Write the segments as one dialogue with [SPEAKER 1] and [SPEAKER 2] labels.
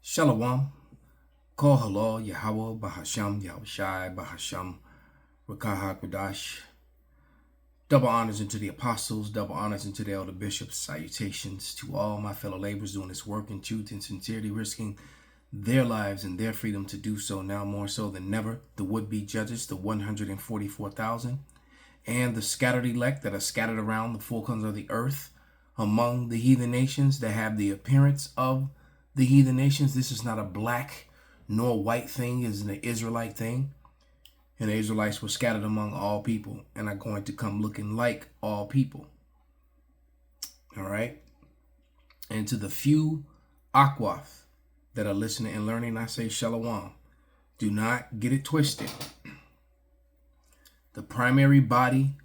[SPEAKER 1] Shalom. Kol halal Yahweh Bahasham Yahushai Bahasham Rakah Hakwadash. Double honors unto the apostles, double honors unto the elder bishops. Salutations to all my fellow laborers doing this work in truth and sincerity, risking their lives and their freedom to do so now more so than never. The would-be judges, the 144,000, and the scattered elect that are scattered around the four corners of the earth among the heathen nations that have the appearance of the heathen nations. This is not a black nor white thing. It is an Israelite thing. And the Israelites were scattered among all people and are going to come looking like all people. All right. And to the few Akwath that are listening and learning, I say shalom. Do not get it twisted. The primary body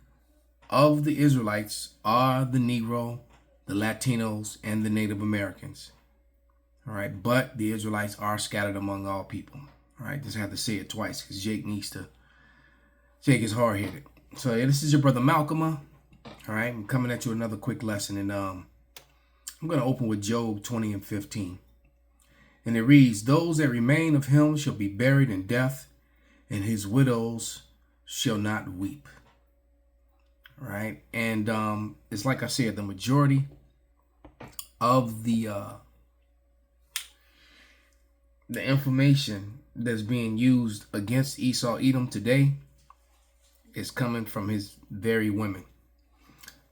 [SPEAKER 1] of the Israelites are the Negro, the Latinos, and the Native Americans. All right. But the Israelites are scattered among all people. All right. Just have to say it twice because Jake is hard-headed. So this is your brother Malcolm. All right. I'm coming at you another quick lesson. And I'm going to open with Job 20 and 15. And it reads, those that remain of him shall be buried in death, and his widows shall not weep. All right. And it's like I said, the majority of the information that's being used against Esau Edom today is coming from his very women.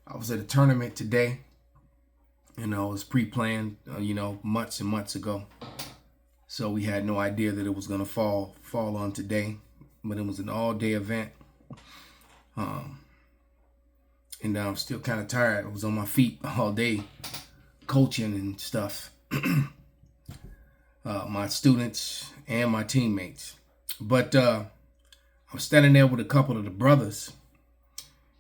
[SPEAKER 1] I was at a tournament today. It was pre-planned, months and months ago. So we had no idea that it was going to fall on today, but it was an all-day event. And I'm still kind of tired. I was on my feet all day coaching and stuff. My students and my teammates. But I was standing there with a couple of the brothers,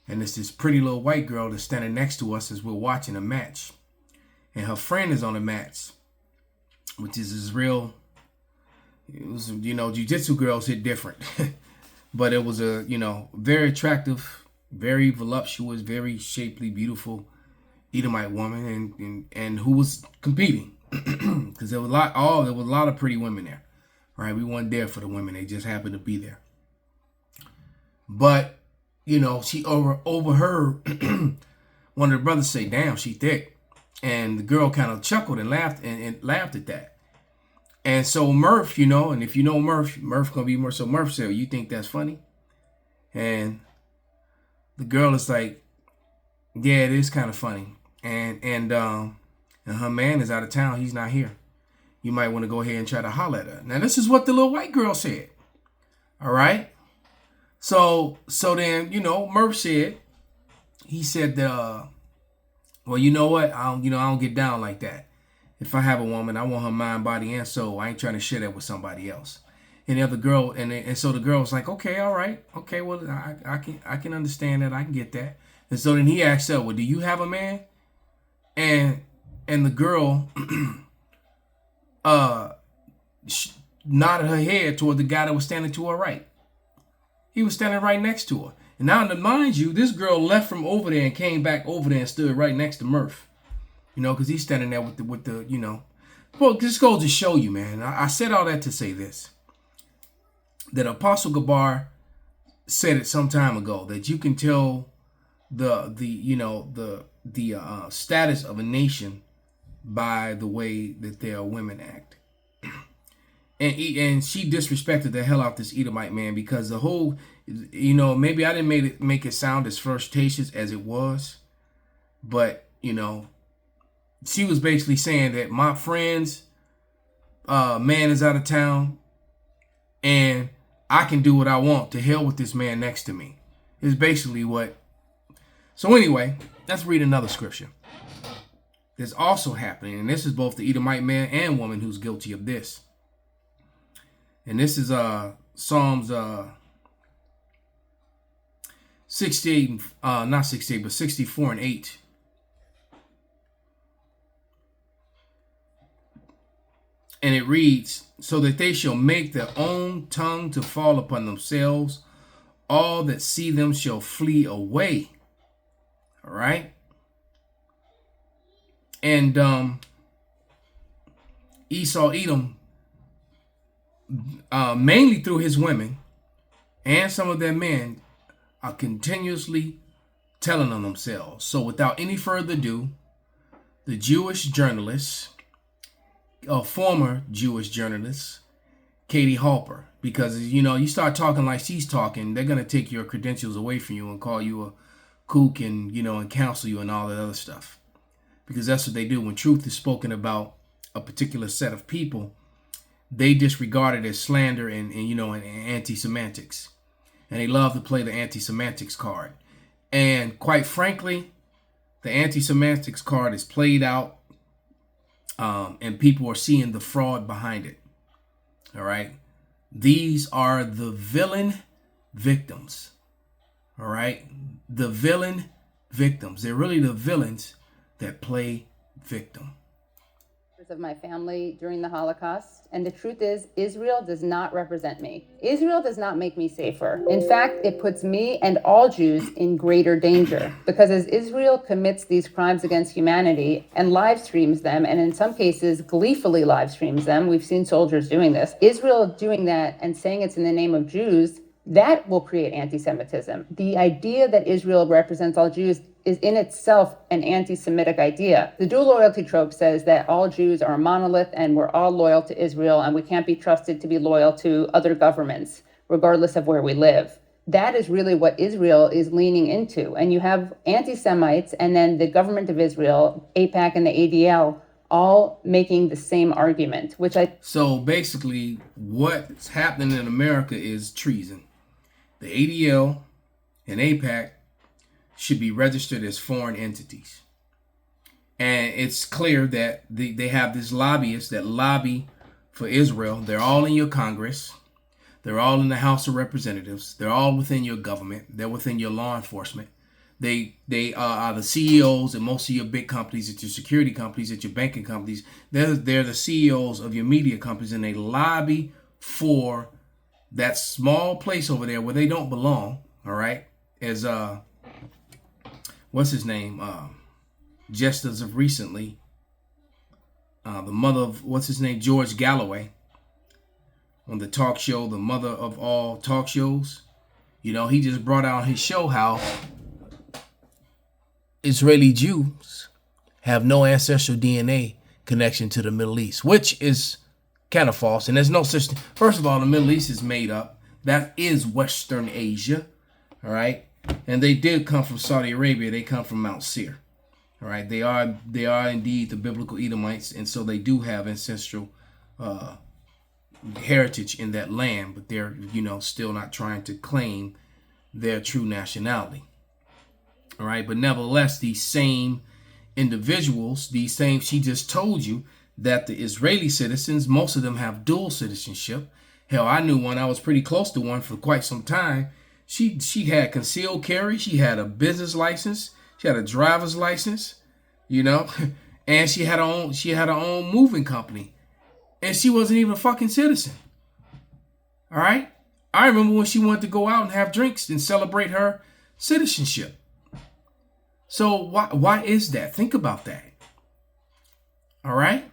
[SPEAKER 1] and it's this pretty little white girl that's standing next to us as we're watching a match. And her friend is on the match, which is this real, jiu-jitsu girls hit different. But it was a, very attractive, very voluptuous, very shapely, beautiful Edomite woman, and who was competing. Because there was a lot of pretty women there. All right, we weren't there for the women; they just happened to be there. But she overheard one of the brothers say, "Damn, she thick," and the girl kind of chuckled and laughed and laughed at that. And so Murph, and if you know Murph gonna be more. So Murph said, "You think that's funny?" And the girl is like, "Yeah, it is kind of funny." And her man is out of town. He's not here. You might want to go ahead and try to holler at her. Now, this is what the little white girl said. All right. So then, Murph said, he said that, well, you know what? I don't get down like that. If I have a woman, I want her mind, body, and soul. I ain't trying to share that with somebody else. And the other girl, and so the girl was like, okay, all right. Okay, well, I can understand that. I can get that. And so then he asked her, well, do you have a man? And the girl nodded her head toward the guy that was standing to her right. He was standing right next to her. And now, mind you, this girl left from over there and came back over there and stood right next to Murph. Because he's standing there with the. Well, this goes to show you, man. I said all that to say this. That Apostle Gabar said it some time ago, that you can tell the status of a nation by the way that their women act. And she disrespected the hell out this Edomite man, because the whole, maybe I didn't make it sound as flirtatious as it was, but she was basically saying that my friend's man is out of town and I can do what I want. To hell with this man next to me is basically what. So anyway, let's read another scripture that's also happening. And this is both the Edomite man and woman who's guilty of this. And this is Psalms 68, not 68, but 64 and 8. And it reads, so that they shall make their own tongue to fall upon themselves. All that see them shall flee away. All right. And Esau Edom, mainly through his women and some of their men, are continuously telling on themselves. So without any further ado, the Jewish journalist, a former Jewish journalist, Katie Halper, because you start talking like she's talking, they're gonna take your credentials away from you and call you a kook and and counsel you and all that other stuff, because that's what they do. When truth is spoken about a particular set of people, they disregard it as slander and anti-semantics, and they love to play the anti-semantics card. And quite frankly, the anti-semantics card is played out, and people are seeing the fraud behind it. All right. These are the villain victims. All right. The villain victims. They're really the villains that play victim.
[SPEAKER 2] Of my family during the Holocaust, and the truth is, Israel does not represent me. Israel does not make me safer. In fact, it puts me and all Jews in greater danger, because as Israel commits these crimes against humanity and live streams them, and in some cases gleefully live streams them, we've seen soldiers doing this, Israel doing that and saying it's in the name of Jews, that will create anti-Semitism. The idea that Israel represents all Jews is in itself an anti-Semitic idea. The dual loyalty trope says that all Jews are a monolith and we're all loyal to Israel and we can't be trusted to be loyal to other governments, regardless of where we live. That is really what Israel is leaning into. And you have anti-Semites and then the government of Israel, AIPAC and the ADL, all making the same argument,
[SPEAKER 1] So basically, what's happening in America is treason. The ADL and AIPAC should be registered as foreign entities. And it's clear that they have these lobbyists that lobby for Israel. They're all in your Congress. They're all in the House of Representatives. They're all within your government. They're within your law enforcement. They are the CEOs at most of your big companies, at your security companies, at your banking companies. They're the CEOs of your media companies, and they lobby for that small place over there where they don't belong. All right, as what's his name? Just as of recently, the mother of what's his name, George Galloway, on the talk show, the mother of all talk shows. He just brought out his show how Israeli Jews have no ancestral DNA connection to the Middle East, which is kind of false. And there's no such thing. First of all, the Middle East is made up. That is Western Asia. All right. And they did come from Saudi Arabia. They come from Mount Seir. All right. They are indeed the biblical Edomites. And so they do have ancestral heritage in that land. But they're, still not trying to claim their true nationality. All right. But nevertheless, these same individuals, she just told you that the Israeli citizens, most of them have dual citizenship. Hell, I knew one. I was pretty close to one for quite some time. She had concealed carry. She had a business license. She had a driver's license, and she had her own moving company. And she wasn't even a fucking citizen. All right. I remember when she wanted to go out and have drinks and celebrate her citizenship. So why is that? Think about that. All right?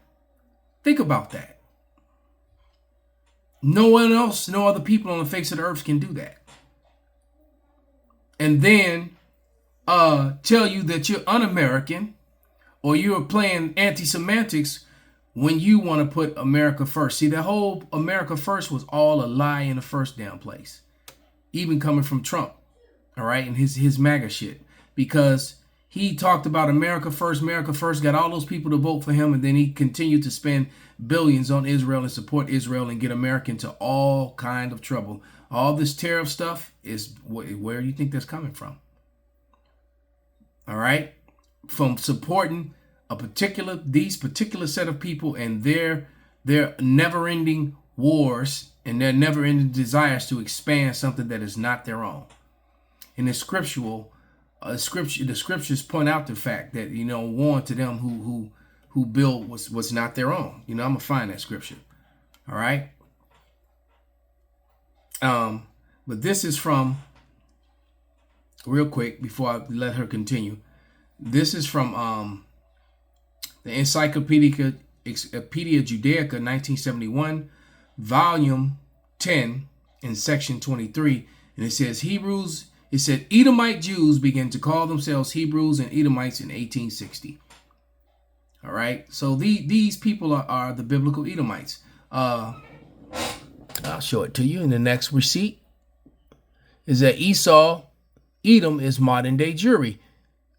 [SPEAKER 1] Think about that. No one else, no other people on the face of the earth can do that. And then tell you that you're un-American or you're playing anti-semantics when you want to put America first. See, that whole America first was all a lie in the first damn place. Even coming from Trump, all right, and his MAGA shit. Because he talked about America first, got all those people to vote for him, and then he continued to spend billions on Israel and support Israel and get America into all kind of trouble. All this tariff stuff is where do you think that's coming from? All right? From supporting these particular set of people and their never-ending wars and their never-ending desires to expand something that is not their own. In the the scriptures point out the fact that warn to them who build what's not their own. I'm gonna find that scripture. All right. But this is from, real quick before I let her continue. This is from the Encyclopedia Encyclopedia Judaica, 1971, volume 10, in section 23, and it says it said Edomite Jews began to call themselves Hebrews and Edomites in 1860. All right, so these people are the biblical Edomites. I'll show it to you in the next receipt. Is that Edom is modern day Jewry.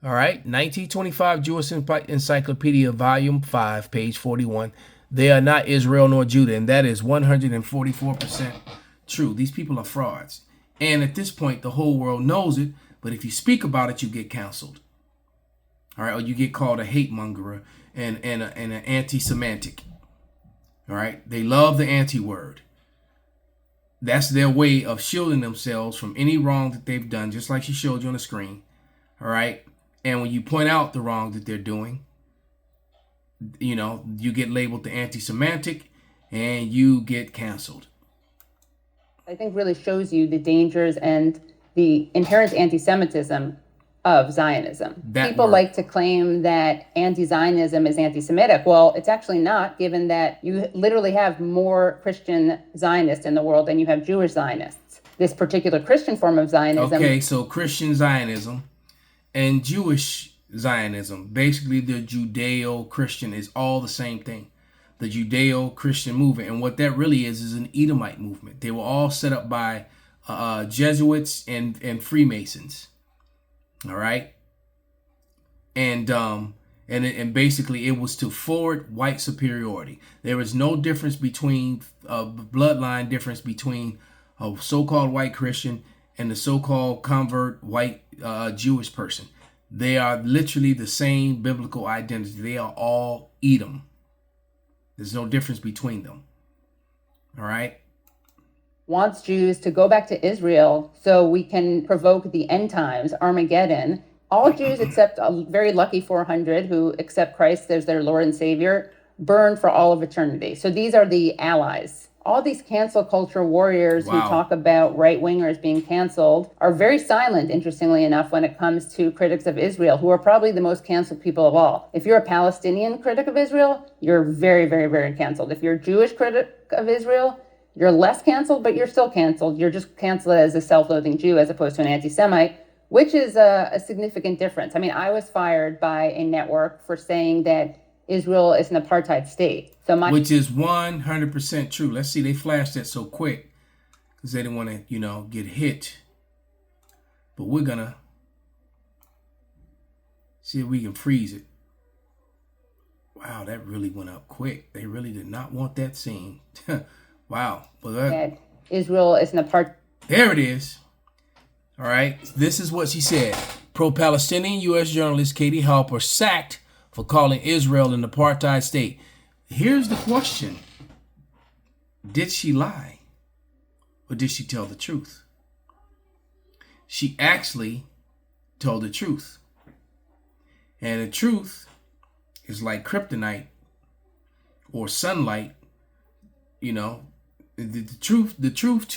[SPEAKER 1] All right, 1925 Jewish Encyclopedia, volume 5, page 41. They are not Israel nor Judah, and that is 144% true. These people are frauds. And at this point, the whole world knows it, but if you speak about it, you get canceled. All right, or you get called a hate monger and an anti-Semantic. All right, they love the anti-word. That's their way of shielding themselves from any wrong that they've done, just like she showed you on the screen. All right, and when you point out the wrong that they're doing, you know, you get labeled the anti-Semantic and you get canceled.
[SPEAKER 2] I think really shows you the dangers and the inherent anti-Semitism of Zionism. People like to claim that anti-Zionism is anti-Semitic. Well, it's actually not, given that you literally have more Christian Zionists in the world than you have Jewish Zionists. This particular Christian form of Zionism.
[SPEAKER 1] Okay, so Christian Zionism and Jewish Zionism, basically the Judeo-Christian, is all the same thing. The Judeo-Christian movement, and what that really is an Edomite movement. They were all set up by Jesuits and Freemasons. All right, and basically it was to forward white superiority. There is no difference between bloodline difference between a so-called white Christian and the so-called convert white Jewish person. They are literally the same biblical identity. They are all Edom. There's no difference between them. All right.
[SPEAKER 2] Wants Jews to go back to Israel so we can provoke the end times, Armageddon. All Jews except a very lucky 400 who accept Christ as their Lord and Savior burn for all of eternity. So these are the allies. All these cancel culture warriors who talk about right-wingers being canceled are very silent, interestingly enough, when it comes to critics of Israel, who are probably the most canceled people of all. If you're a Palestinian critic of Israel, you're very, very, very canceled. If you're a Jewish critic of Israel, you're less canceled, but you're still canceled. You're just canceled as a self-loathing Jew as opposed to an anti-Semite, which is a significant difference. I mean, I was fired by a network for saying that Israel is an apartheid state.
[SPEAKER 1] Which is 100% true. Let's see, they flashed that so quick because they didn't want to, you know, get hit. But we're going to see if we can freeze it. Wow, that really went up quick. They really did not want that scene. Wow. Well,
[SPEAKER 2] Israel is an apartheid.
[SPEAKER 1] There it is. All right. This is what she said. Pro-Palestinian U.S. journalist Katie Halper sacked for calling Israel an apartheid state. Here's the question. Did she lie? Or did she tell the truth? She actually told the truth. And the truth is like kryptonite or sunlight. You know, the truth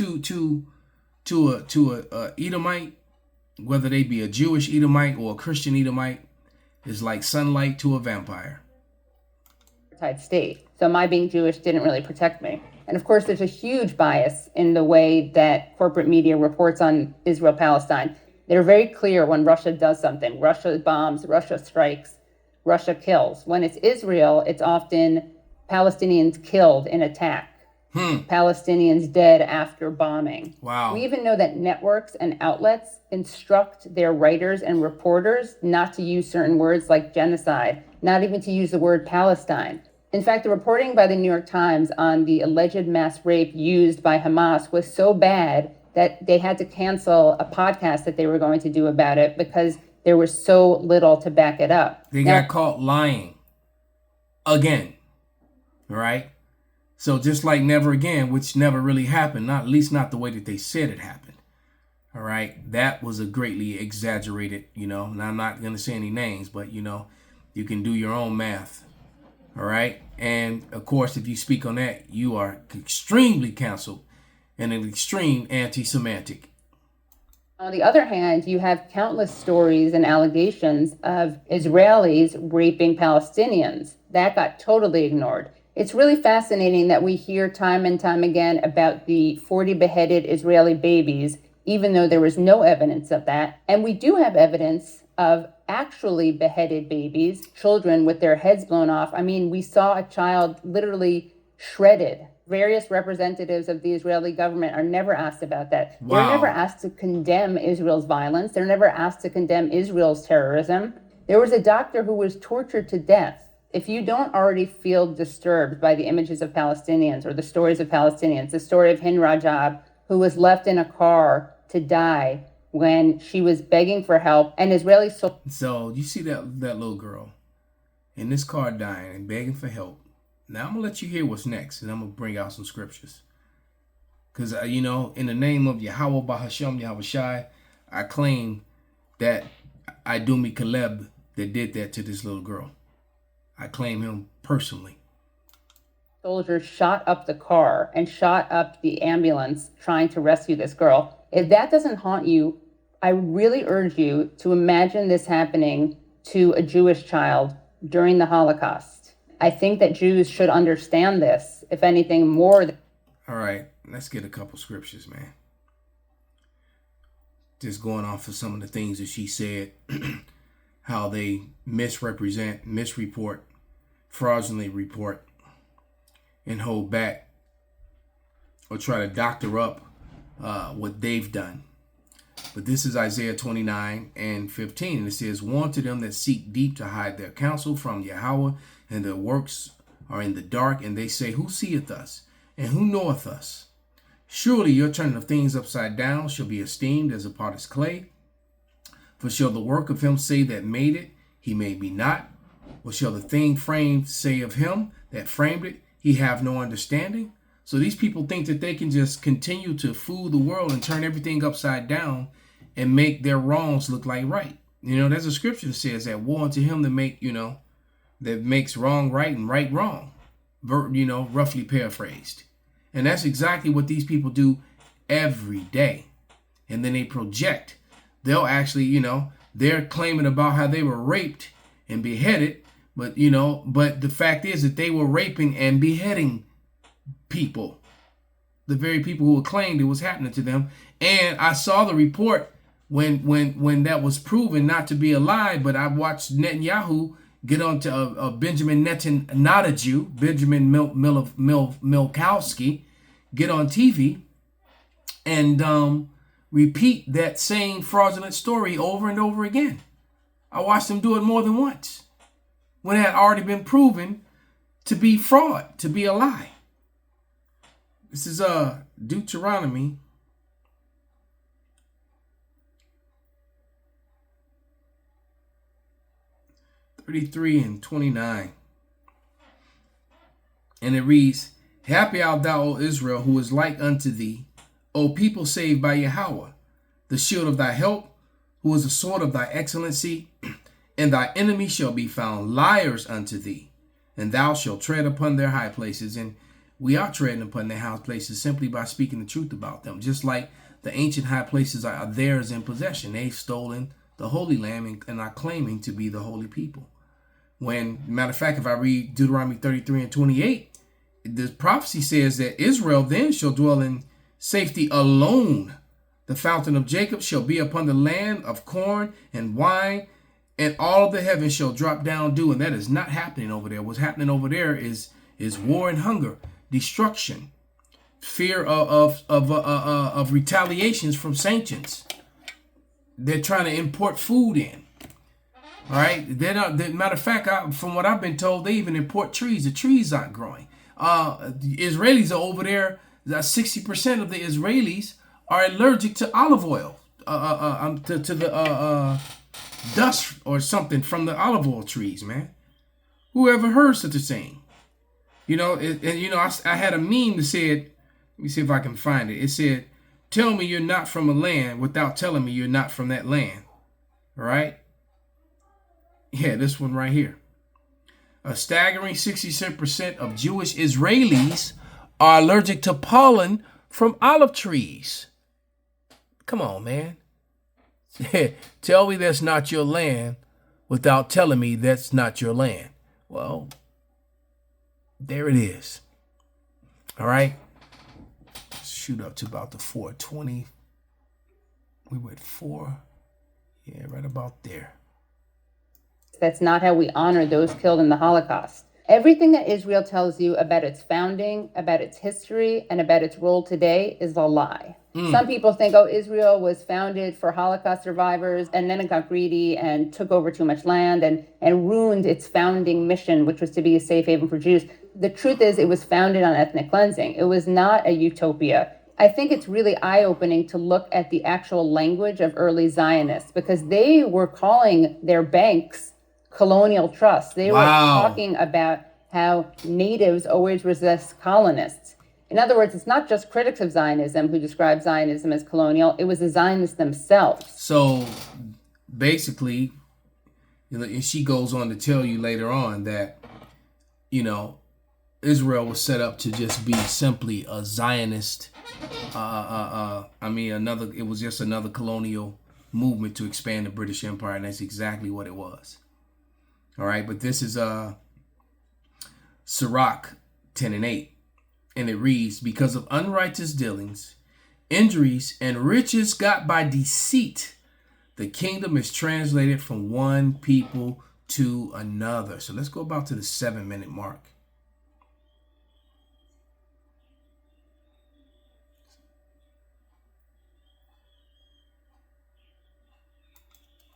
[SPEAKER 1] to a Edomite, whether they be a Jewish Edomite or a Christian Edomite, is like sunlight to a vampire.
[SPEAKER 2] State. So my being Jewish didn't really protect me. And of course, there's a huge bias in the way that corporate media reports on Israel-Palestine. They're very clear when Russia does something. Russia bombs, Russia strikes, Russia kills. When it's Israel, it's often Palestinians killed in attack. Palestinians dead after bombing.
[SPEAKER 1] Wow.
[SPEAKER 2] We even know that networks and outlets instruct their writers and reporters not to use certain words like genocide, not even to use the word Palestine. In fact, the reporting by the New York Times on the alleged mass rape used by Hamas was so bad that they had to cancel a podcast that they were going to do about it because there was so little to back it up.
[SPEAKER 1] They got caught lying again, right? So just like Never Again, which never really happened, not at least not the way that they said it happened. All right, that was a greatly exaggerated, you know, and I'm not going to say any names, but, you know, you can do your own math. All right. And of course, if you speak on that, you are extremely canceled and an extreme anti-Semantic.
[SPEAKER 2] On the other hand, you have countless stories and allegations of Israelis raping Palestinians. That got totally ignored. It's really fascinating that we hear time and time again about the 40 beheaded Israeli babies, even though there was no evidence of that. And we do have evidence of actually beheaded babies, children with their heads blown off. I mean, we saw a child literally shredded. Various representatives of the Israeli government are never asked about that.
[SPEAKER 1] Wow.
[SPEAKER 2] They're never asked to condemn Israel's violence. They're never asked to condemn Israel's terrorism. There was a doctor who was tortured to death. If you don't already feel disturbed by the images of Palestinians or the stories of Palestinians, the story of Hind Rajab, who was left in a car to die when she was begging for help, and Israeli soldiers.
[SPEAKER 1] So you see that little girl in this car dying and begging for help. Now I'm going to let you hear what's next, and I'm going to bring out some scriptures. Because, in the name of Yahweh Bahasham Yahweh Shai, I claim that Idumi Caleb that did that to this little girl. I claim him personally.
[SPEAKER 2] Soldiers shot up the car and shot up the ambulance trying to rescue this girl. If that doesn't haunt you, I really urge you to imagine this happening to a Jewish child during the Holocaust. I think that Jews should understand this, if anything more.
[SPEAKER 1] All right, let's get a couple scriptures, man. Just going off of some of the things that she said, how they misrepresent, misreport, fraudulently report, and hold back or try to doctor up what they've done. But this is Isaiah 29:15, and it says, "Woe to them that seek deep to hide their counsel from Yahweh, and their works are in the dark, and they say, Who seeth us, and who knoweth us? Surely your turning of things upside down shall be esteemed as a potter's clay. For shall the work of him say that made it, he made me not? Or shall the thing framed say of him that framed it, he have no understanding?" So these people think that they can just continue to fool the world and turn everything upside down and make their wrongs look like right. There's a scripture that says that woe unto him that makes wrong right and right wrong, roughly paraphrased. And that's exactly what these people do every day. And then they project. They'll actually, they're claiming about how they were raped and beheaded, but the fact is that they were raping and beheading people, the very people who claimed it was happening to them. And I saw the report when that was proven not to be a lie, but I watched Netanyahu get on to Benjamin Netanyahu, Benjamin Milkowski, get on TV and repeat that same fraudulent story over and over again. I watched him do it more than once when it had already been proven to be fraud, to be a lie. This is Deuteronomy 33:29. And it reads, "Happy art thou, O Israel, who is like unto thee, O people saved by Yahweh, the shield of thy help, who is the sword of thy excellency, and thy enemies shall be found liars unto thee, and thou shalt tread upon their high places." And we are treading upon their high places simply by speaking the truth about them. Just like the ancient high places are theirs in possession. They've stolen the Holy Lamb and are claiming to be the holy people. When, matter of fact, if I read Deuteronomy 33:28, the prophecy says that Israel then shall dwell in safety alone. The fountain of Jacob shall be upon the land of corn and wine, and all of the heavens shall drop down dew. And that is not happening over there. What's happening over there is war and hunger, destruction, fear of retaliations from sanctions. They're trying to import food in. All right. Matter of fact, from what I've been told, they even import trees. The trees aren't growing. The Israelis are over there. 60% of the Israelis are allergic to olive oil, to the dust or something from the olive oil trees, man. Who ever heard such a thing? I had a meme that said, let me see if I can find it. It said, "Tell me you're not from a land without telling me you're not from that land." All right. Yeah, this one right here. A staggering 67% of Jewish Israelis are allergic to pollen from olive trees. Come on, man. Tell me that's not your land without telling me that's not your land. Well, there it is. All right. Shoot up to about the 420. We were at 4. Yeah, right about there.
[SPEAKER 2] That's not how we honor those killed in the Holocaust. Everything that Israel tells you about its founding, about its history, and about its role today is a lie. Some people think, oh, Israel was founded for Holocaust survivors, and then it got greedy and took over too much land and ruined its founding mission, which was to be a safe haven for Jews. The truth is, it was founded on ethnic cleansing. It was not a utopia. I think it's really eye-opening to look at the actual language of early Zionists, because they were calling their banks colonial trusts. They were talking about how natives always resist colonists. In other words, it's not just critics of Zionism who describe Zionism as colonial. It was the Zionists themselves.
[SPEAKER 1] So basically, she goes on to tell you later on that, Israel was set up to just be simply a Zionist. It was just another colonial movement to expand the British Empire, and that's exactly what it was. All right, but this is Sirach 10:8, and it reads, because of unrighteous dealings, injuries, and riches got by deceit, the kingdom is translated from one people to another. So let's go about to the 7-minute mark.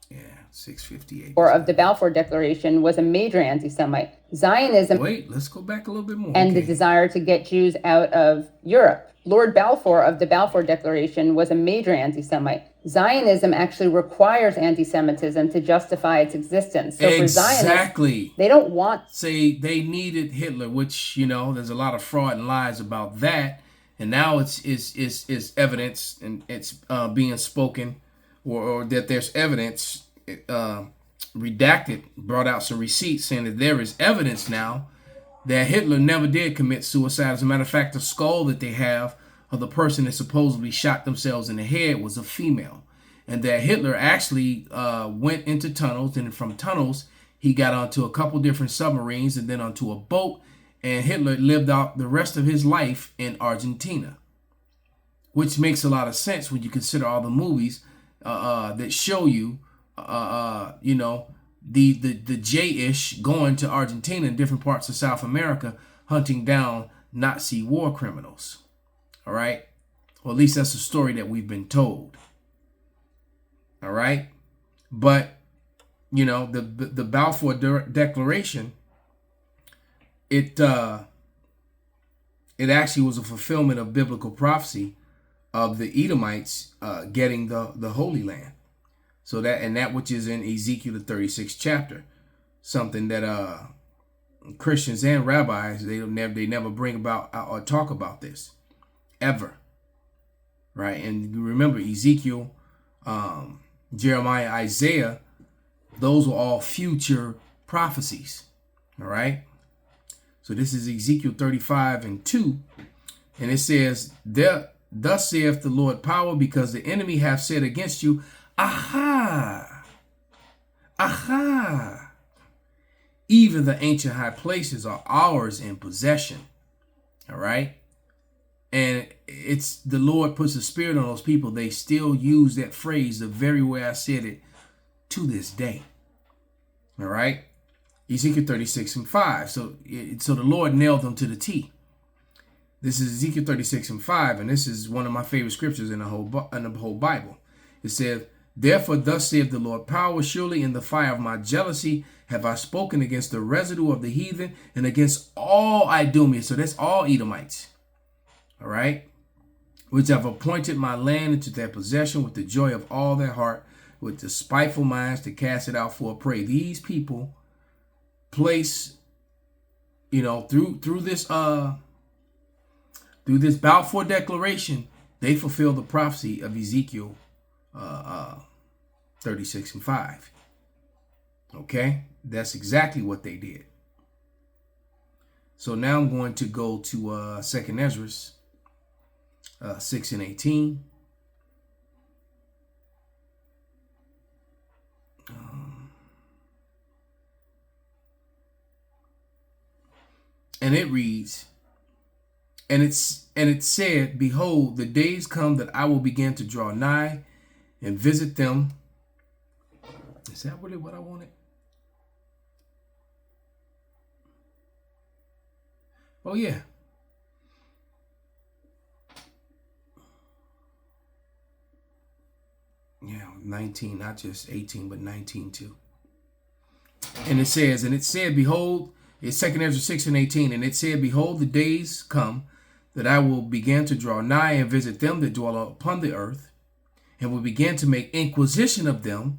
[SPEAKER 1] Yeah, 6:58.
[SPEAKER 2] Or of the Balfour Declaration was a major anti-Semite. Zionism.
[SPEAKER 1] Wait, let's go back a little bit more.
[SPEAKER 2] And the desire to get Jews out of Europe. Lord Balfour of the Balfour Declaration was a major anti-Semite. Zionism actually requires anti-Semitism to justify its existence. So for Zionists, they don't want...
[SPEAKER 1] Say they needed Hitler, which, there's a lot of fraud and lies about that. And now it's evidence, and it's being spoken, or that there's evidence redacted, brought out some receipts saying that there is evidence now that Hitler never did commit suicide. As a matter of fact, the skull that they have of the person that supposedly shot themselves in the head was a female. And that Hitler actually went into tunnels, and from tunnels, he got onto a couple different submarines and then onto a boat. And Hitler lived out the rest of his life in Argentina, which makes a lot of sense when you consider all the movies that show you, the J-ish going to Argentina and different parts of South America, hunting down Nazi war criminals. All right. Or at least that's the story that we've been told. All right. But, the Balfour Declaration, it actually was a fulfillment of biblical prophecy of the Edomites getting the Holy Land. So that which is in Ezekiel the 36th chapter, something that Christians and rabbis, they never bring about or talk about this ever, right? And remember, Ezekiel, Jeremiah, Isaiah, those were all future prophecies. All right. So this is Ezekiel 35:2, and it says, "Thus saith the Lord power, because the enemy hath said against you, aha, aha, even the ancient high places are ours in possession." All right. And it's the Lord puts a spirit on those people. They still use that phrase the very way I said it to this day. All right. Ezekiel 36:5. So the Lord nailed them to the T. This is Ezekiel 36:5, and this is one of my favorite scriptures in the whole Bible. It says, "Therefore thus saith the Lord power, surely in the fire of my jealousy have I spoken against the residue of the heathen and against all Idumeans." So that's all Edomites. All right. "Which have appointed my land into their possession with the joy of all their heart, with the spiteful minds to cast it out for a prey." These people place, through this Balfour Declaration, they fulfill the prophecy of Ezekiel 36:5. Okay, that's exactly what they did. So now I'm going to go to 2nd Ezra 6:18. And it reads, and it said, behold, the days come that I will begin to draw nigh and visit them. Is that really what I wanted? Oh, yeah. Yeah, 19, not just 18, but 19 too. And it says, and it said, behold, it's 2 Ezra 6 and 18, and it said, behold, the days come that I will begin to draw nigh and visit them that dwell upon the earth, and will begin to make inquisition of them,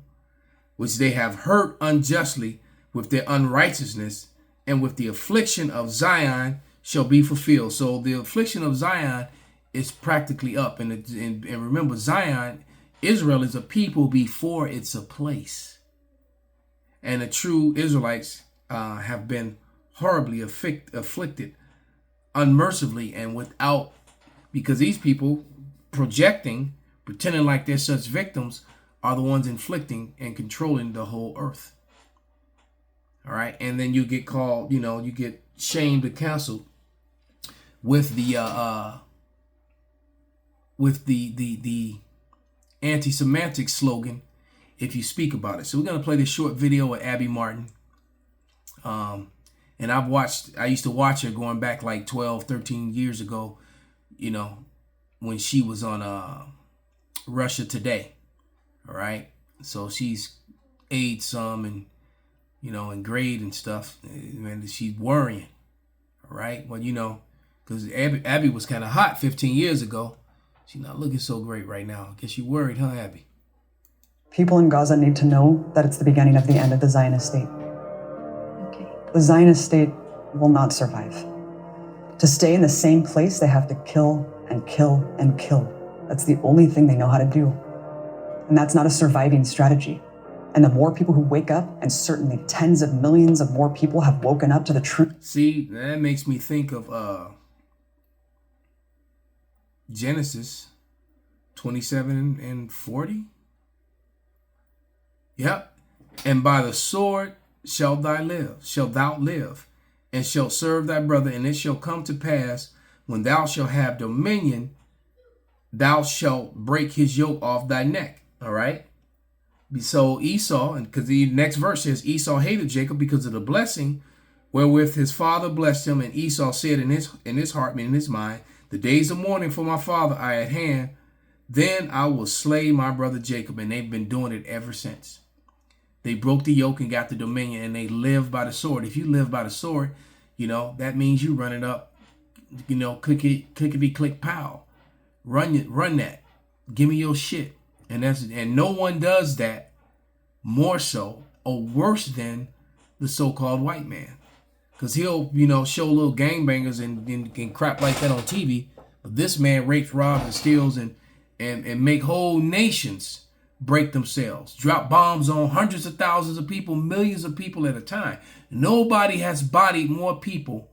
[SPEAKER 1] which they have hurt unjustly with their unrighteousness, and with the affliction of Zion shall be fulfilled. So the affliction of Zion is practically up. And remember, Zion, Israel is a people before it's a place. And the true Israelites have been horribly afflicted unmercifully and without, because these people pretending like they're such victims, are the ones inflicting and controlling the whole earth. All right. And then you get called, you get shamed and canceled with the anti-semantics slogan if you speak about it. So we're going to play this short video with Abby Martin. And I used to watch her going back like 12, 13 years ago, when she was on Russia Today. All right. So she's aged some and, in grade and stuff. Man, she's worrying. All right. Well, because Abby was kind of hot 15 years ago. She's not looking so great right now. I guess you worried, huh, Abby?
[SPEAKER 3] People in Gaza need to know that it's the beginning of the end of the Zionist state. Okay. The Zionist state will not survive. To stay in the same place, they have to kill and kill and kill. That's the only thing they know how to do. And that's not a surviving strategy. And the more people who wake up, and certainly tens of millions of more people have woken up to the truth.
[SPEAKER 1] See, that makes me think of Genesis 27 and 40. Yep. And by the sword shalt thou live, and shalt serve thy brother, and it shall come to pass, when thou shalt have dominion, thou shalt break his yoke off thy neck. All right. So Esau, and because the next verse says Esau hated Jacob because of the blessing wherewith his father blessed him, and Esau said in his heart, meaning in his mind, the days of mourning for my father are at hand. Then I will slay my brother Jacob. And they've been doing it ever since. They broke the yoke and got the dominion, and they live by the sword. If you live by the sword, that means you run it up, clickety click pow. Run that. Give me your shit. And no one does that more so or worse than the so-called white man. Because he'll, show little gangbangers and crap like that on TV. But this man rapes, robs, and steals and make whole nations break themselves. Drop bombs on hundreds of thousands of people, millions of people at a time. Nobody has bodied more people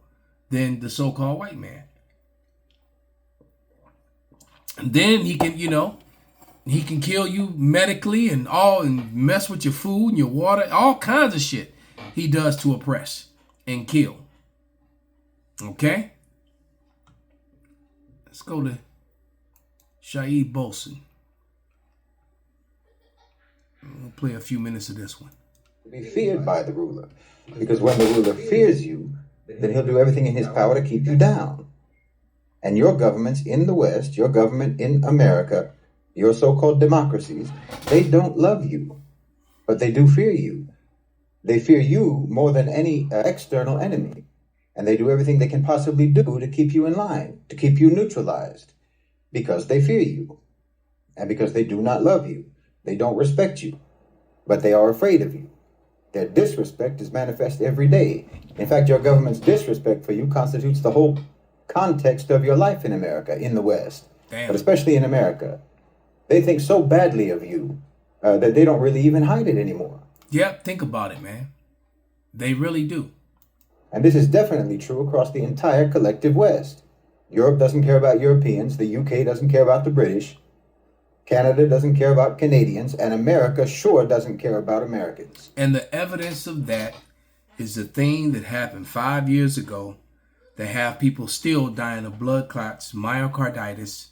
[SPEAKER 1] than the so-called white man. And then he can, he can kill you medically and mess with your food and your water, all kinds of shit he does to oppress and kill. Okay? Let's go to Shaib Bolson. We'll play a few minutes of this one.
[SPEAKER 4] Be feared by the ruler, because when the ruler fears you, then he'll do everything in his power to keep you down. And your governments in the West, your government in America, your so-called democracies, they don't love you, but they do fear you. They fear you more than any external enemy, and they do everything they can possibly do to keep you in line, to keep you neutralized, because they fear you, and because they do not love you. They don't respect you, but they are afraid of you. Their disrespect is manifest every day. In fact, your government's disrespect for you constitutes the whole context of your life in America, in the West.
[SPEAKER 1] Damn.
[SPEAKER 4] But especially in America. They think so badly of you that they don't really even hide it anymore.
[SPEAKER 1] Yep, think about it, man. They really do.
[SPEAKER 4] And this is definitely true across the entire collective West. Europe doesn't care about Europeans. The UK doesn't care about the British. Canada doesn't care about Canadians, and America sure doesn't care about Americans.
[SPEAKER 1] And the evidence of that is the thing that happened 5 years ago that have people still dying of blood clots, myocarditis,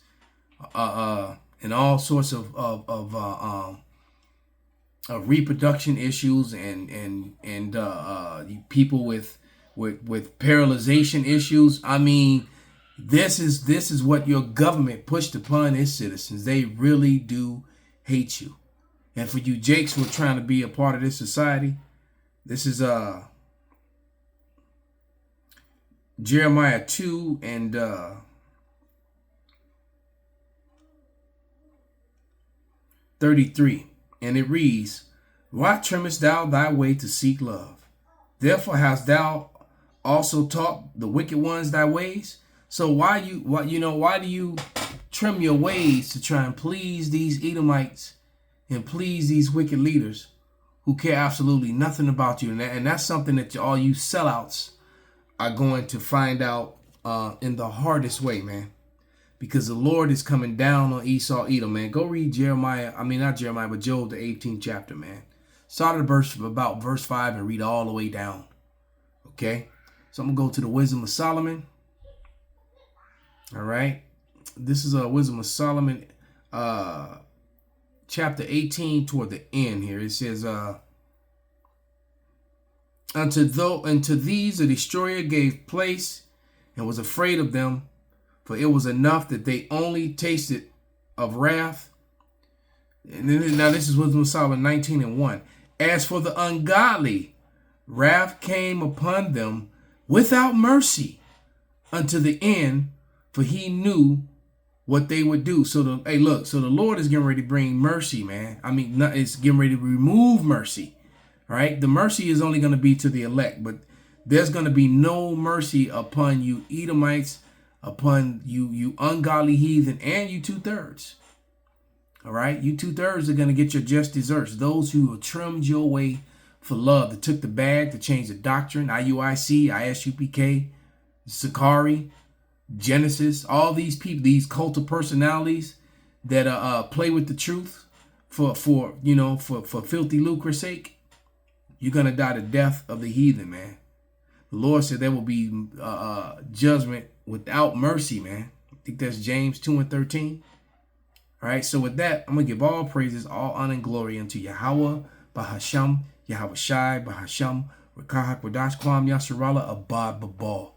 [SPEAKER 1] and all sorts of reproduction issues, and people with paralyzation issues. I mean, this is what your government pushed upon its citizens. They really do hate you. And for you Jakes who are trying to be a part of this society, this is Jeremiah 2 and 33. And it reads, "Why trimmest thou thy way to seek love? Therefore hast thou also taught the wicked ones thy ways." So why do you trim your ways to try and please these Edomites and please these wicked leaders who care absolutely nothing about you? And that's something that all you sellouts are going to find out in the hardest way, man. Because the Lord is coming down on Esau, Edom, man. Go read not Jeremiah, but Job, the 18th chapter, man. Start at verse 5 and read all the way down. Okay? So I'm going to go to the Wisdom of Solomon. All right? This is a Wisdom of Solomon, chapter 18 toward the end here. It says, Unto these the destroyer gave place and was afraid of them, for it was enough that they only tasted of wrath. And then, now this is Wisdom of Solomon 19 and 1. As for the ungodly, wrath came upon them without mercy unto the end, for he knew what they would do. So the Lord is getting ready to bring mercy, man. It's getting ready to remove mercy. All right, the mercy is only going to be to the elect, but there's going to be no mercy upon you Edomites, upon you ungodly heathen, and you 2/3. All right, you 2/3 are going to get your just deserts. Those who have trimmed your way for love, that took the bag to change the doctrine, IUIC, ISUPK, Sakari, Genesis, all these people, these cult of personalities that play with the truth for filthy lucre's sake. You're going to die the death of the heathen, man. The Lord said there will be judgment without mercy, man. I think that's James 2 and 13. All right, so with that, I'm going to give all praises, all honor and glory unto Yahweh, Bahasham, Yahweh Shai, Bahasham, Rakahak, Wadash, Kwam, Yasharala, Abad, Babal.